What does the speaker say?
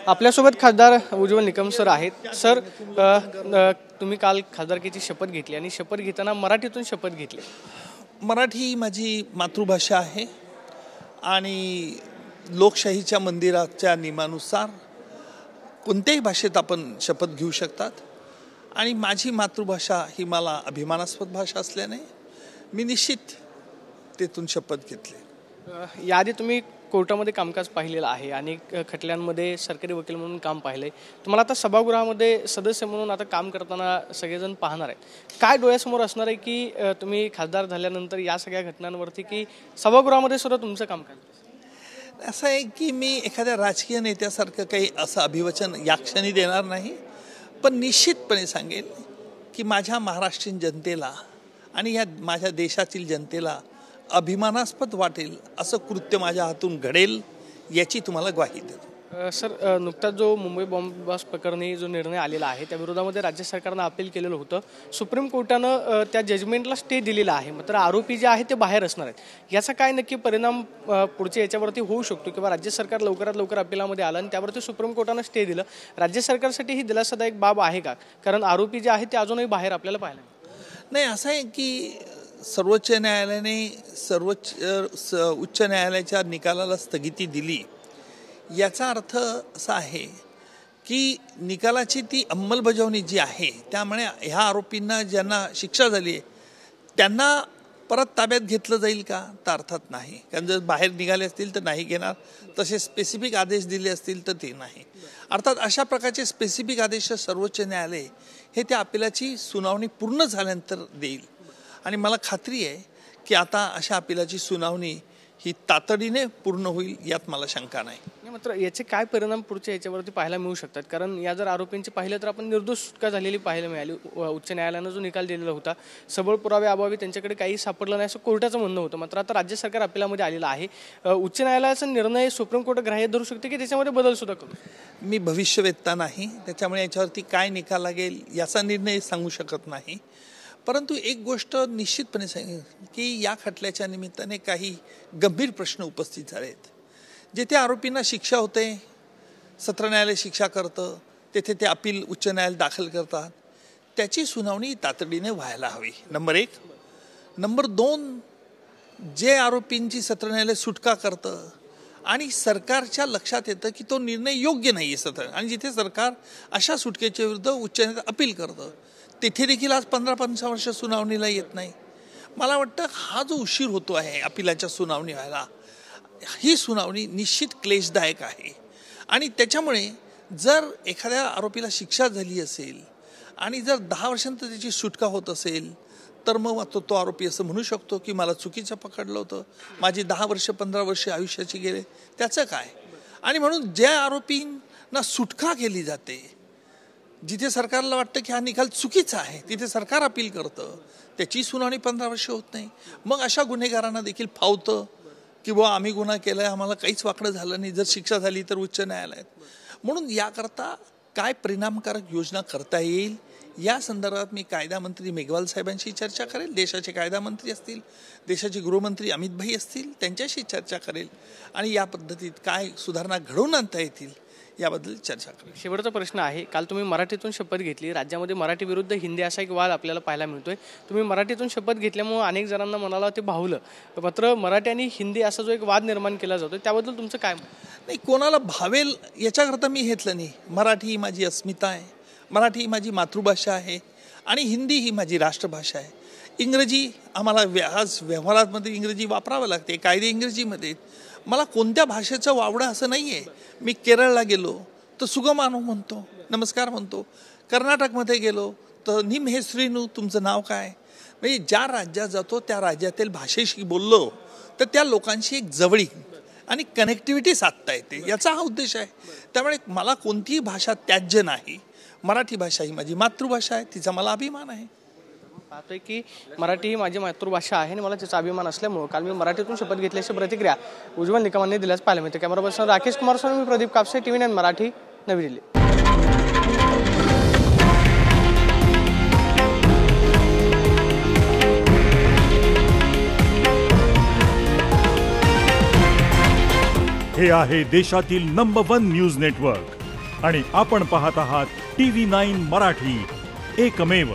आपल्यासोबत खासदार उज्ज्वल निकम सर आहेत। सर, तुम्ही काल खासदारकीची शपथ घेतली आणि शपथ घेताना मराठीतून शपथ घेतली। मराठी माझी मातृभाषा आहे आणि लोकशाहीच्या मंदिराच्या नियमानुसार कोणत्याही भाषेत आपण शपथ घेऊ शकतात आणि माझी मातृभाषा ही मला अभिमानास्पद भाषा असल्याने मी निश्चित तेथून शपथ घेतली। याआधी तुम्ही कोर्टामध्ये कामकाज पाहिलेलं आहे आणि खटल्यांमध्ये सरकारी वकील म्हणून काम पाहिलंय। तुम्हाला आता सभागृहामध्ये सदस्य म्हणून आता काम करताना सगळेजण पाहणार आहेत। काय डोळ्यासमोर असणार आहे की तुम्ही खासदार झाल्यानंतर या सगळ्या घटनांवरती की सभागृहामध्ये सुद्धा तुमचं कामकाज असं आहे की मी एखाद्या राजकीय नेत्यासारखं काही असं अभिवचन या क्षणी देणार नाही, पण निश्चितपणे सांगेल की माझ्या महाराष्ट्रीयन जनतेला आणि या माझ्या देशातील जनतेला अभिमानास्पद वाटेल असं कृत्य माझ्या हातून घडेल याची तुम्हाला ग्वाही देतो। सर, नुकताच जो मुंबई बॉम्ब ब्लास्ट प्रकरणी जो निर्णय आलेला आहे त्या विरोधामध्ये राज्य सरकारनं अपील केलेलं होतं। सुप्रीम कोर्टानं त्या जजमेंटला स्टे दिलेला आहे, मात्र आरोपी जे आहे ते बाहेर असणार आहेत। याचा काय नक्की परिणाम पुढच्या याच्यावरती होऊ शकतो किंवा राज्य सरकार लवकरात लवकर अपीलामध्ये आलं आणि त्यावरती सुप्रीम कोर्टानं स्टे दिलं, राज्य सरकारसाठी ही दिलासादायक बाब आहे का? कारण आरोपी जे आहे ते अजूनही बाहेर आपल्याला पाहायला नाही। असं आहे की सर्वोच्च न्यायालयाने उच्च न्यायालयाच्या निकालाला स्थगिती दिली, याचा अर्थ असा आहे की निकालाची ती अंमलबजावणी जी आहे त्यामुळे ह्या आरोपींना ज्यांना शिक्षा झाली आहे त्यांना परत ताब्यात घेतलं जाईल का? तर अर्थात नाही, कारण जर बाहेर निघाले असतील तर नाही घेणार, तसे स्पेसिफिक आदेश दिले असतील तर ते नाही। अर्थात अशा प्रकारचे स्पेसिफिक आदेश सर्वोच्च न्यायालय हे त्या अपीलाची सुनावणी पूर्ण झाल्यानंतर देईल आणि मला खात्री आहे की आता अशा अपीलाची सुनावणी ही तातडीने पूर्ण होईल, यात मला शंका नाही। मात्र याचे काय परिणाम पुढच्या याच्यावरती पाहायला मिळू शकतात? कारण या जर आरोपींची पाहिलं तर आपण निर्दोष सुटका झालेली पाहायला मिळाली। उच्च न्यायालयानं जो निकाल दिलेला होता सबळ पुरावे अभावी त्यांच्याकडे काही सापडलं नाही असं कोर्टाचं म्हणणं होतं, मात्र आता राज्य सरकार अपीलामध्ये आलेलं आहे। उच्च न्यायालयाचा निर्णय सुप्रीम कोर्ट ग्राह्य धरू शकते की त्याच्यामध्ये बदल सुद्धा करू? मी भविष्यवेत्ता नाही, त्याच्यामुळे याच्यावरती काय निकाल लागेल याचा निर्णय सांगू शकत नाही, परंतु एक गोष्ट निश्चितपणे सांगेन की या खटल्याच्या निमित्ताने काही गंभीर प्रश्न उपस्थित झालेत। जेथे आरोपींना शिक्षा होते, सत्र न्यायालय शिक्षा करतं, तेथे ते अपील उच्च न्यायालय दाखल करतात, त्याची सुनावणी तातडीने व्हायला हवी, नंबर 1। नंबर 2, जे आरोपींची सत्र न्यायालय सुटका करतं आणि सरकारच्या लक्षात येतं की तो निर्णय योग्य नाही आहे सत्र, आणि जिथे सरकार अशा सुटकेच्या विरुद्ध उच्च न्यायालयात अपील करतं तिथे देखील आज 15-15 वर्ष सुनावणीला येत नाही। मला वाटतं हा जो उशीर होतो आहे अपिलाच्या सुनावणी व्हायला, ही सुनावणी निश्चित क्लेशदायक आहे आणि त्याच्यामुळे जर एखाद्या आरोपीला शिक्षा झाली असेल आणि जर 10 वर्षांनंतर त्याची सुटका होत असेल तर मग तो आरोपी असं म्हणू शकतो की मला चुकीचं पकडलं होतं, माझी 10 वर्ष 15 वर्ष आयुष्याची गेले, त्याचं काय? आणि म्हणून ज्या आरोपींना सुटका केली जाते, जिथे सरकारला वाटतं की हा निकाल चुकीचा आहे, तिथे सरकार अपील करतं, त्याची सुनावणी 15 वर्ष होत नाही। मग अशा गुन्हेगारांना देखील फावतं की बुवा आम्ही गुन्हा केलाय, आम्हाला काहीच वाकडं झालं नाही, जर शिक्षा झाली तर उच्च न्यायालयात। म्हणून याकरता काय परिणामकारक योजना करता येईल या संदर्भात मी कायदा मंत्री मेघवाल साहेबांशी चर्चा करेल, देशाचे कायदा मंत्री असतील, देशाचे गृहमंत्री अमित भाई असतील, त्यांच्याशी चर्चा करेल आणि या पद्धतीत काय सुधारणा घडवून आणता येतील याबद्दल चर्चा करेल। शेवटचा प्रश्न आहे, काल तुम्ही मराठीतून शपथ घेतली, राज्यामध्ये मराठी विरुद्ध हिंदी असा एक वाद आपल्याला पाहायला मिळतोय। तुम्ही मराठीतून शपथ घेतल्यामुळे अनेक जणांना मनाला ते भावलं, मात्र मराठी आणि हिंदी असा जो एक वाद निर्माण केला जातो त्याबद्दल तुमचं काय? नाही, कोणाला भावेल याच्याकरता मी घेतलं नाही। मराठी ही माझी अस्मिता आहे, मराठी ही माझी मातृभाषा आहे आणि हिंदी ही माझी राष्ट्रभाषा आहे। इंग्रजी आम्हाला आज व्यवहारामध्ये इंग्रजी वापरावं लागते, कायदे इंग्रजीमध्ये। मला कोणत्या भाषेचं वावडं असं नाही आहे। मी केरळला गेलो तर सुगमानो म्हणतो, नमस्कार म्हणतो, कर्नाटकमध्ये गेलो तर निम हे श्रीनू, तुमचं नाव काय? म्हणजे ज्या राज्यात जातो त्या राज्यातील भाषेशी बोललो तर त्या लोकांशी एक जवळीक आणि कनेक्टिव्हिटी साधता येते, याचा हा उद्देश आहे। त्यामुळे मला कोणतीही भाषा त्याज्य नाही, मराठी भाषा ही माझी मातृभाषा आहे, तिचा मला अभिमान आहे। पाहतोय की मराठी ही माझी मातृभाषा आहे आणि मला त्याचा अभिमान असल्यामुळे काल मी मराठीतून शपथ घेतल्याची प्रतिक्रिया उज्ज्वल निकमांनी दिल्याच पाहायला मिळते। कॅमेरा पर्सन राकेश कुमार सोनी, मी प्रदीप कापसे, TV9 मराठी, नवी दिल्ली। हे आहे देशातील नंबर 1 न्यूज नेटवर्क आणि आपण पाहत आहात TV9 मराठी, एकमेव.